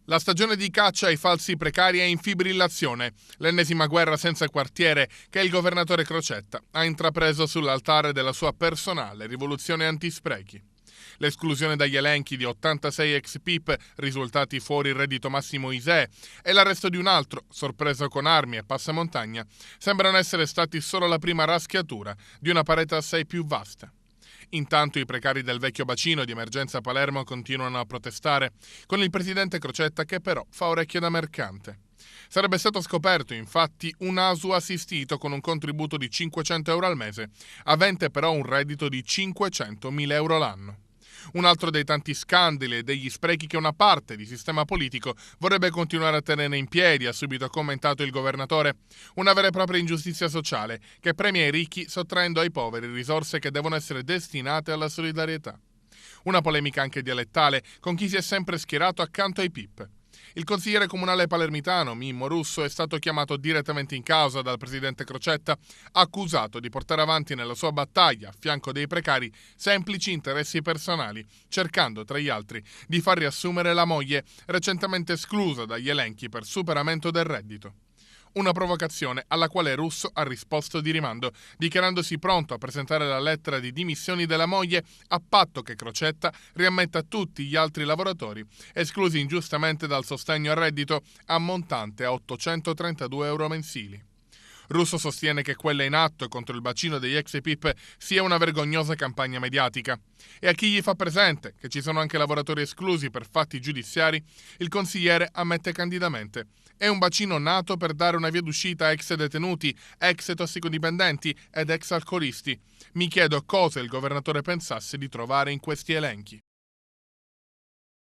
La stagione di caccia ai falsi precari è in fibrillazione, l'ennesima guerra senza quartiere che il governatore Crocetta ha intrapreso sull'altare della sua personale rivoluzione antisprechi. L'esclusione dagli elenchi di 86 ex PIP risultati fuori il reddito massimo ISEE e l'arresto di un altro, sorpreso con armi e passamontagna, sembrano essere stati solo la prima raschiatura di una parete assai più vasta. Intanto i precari del vecchio bacino di emergenza Palermo continuano a protestare, con il presidente Crocetta che però fa orecchie da mercante. Sarebbe stato scoperto infatti un ASU assistito con un contributo di 500 euro al mese, avente però un reddito di 500.000 euro l'anno. Un altro dei tanti scandali e degli sprechi che una parte di sistema politico vorrebbe continuare a tenere in piedi, ha subito commentato il governatore. Una vera e propria ingiustizia sociale che premia i ricchi sottraendo ai poveri risorse che devono essere destinate alla solidarietà. Una polemica anche dialettale con chi si è sempre schierato accanto ai PIP. Il consigliere comunale palermitano Mimmo Russo è stato chiamato direttamente in causa dal presidente Crocetta, accusato di portare avanti nella sua battaglia a fianco dei precari semplici interessi personali, cercando tra gli altri di far riassumere la moglie recentemente esclusa dagli elenchi per superamento del reddito. Una provocazione alla quale Russo ha risposto di rimando, dichiarandosi pronto a presentare la lettera di dimissioni della moglie a patto che Crocetta riammetta tutti gli altri lavoratori, esclusi ingiustamente dal sostegno al reddito, ammontante a 832 euro mensili. Russo sostiene che quella in atto contro il bacino degli ex PIP sia una vergognosa campagna mediatica. E a chi gli fa presente che ci sono anche lavoratori esclusi per fatti giudiziari, il consigliere ammette candidamente: è un bacino nato per dare una via d'uscita a ex detenuti, ex tossicodipendenti ed ex alcolisti. Mi chiedo cosa il governatore pensasse di trovare in questi elenchi.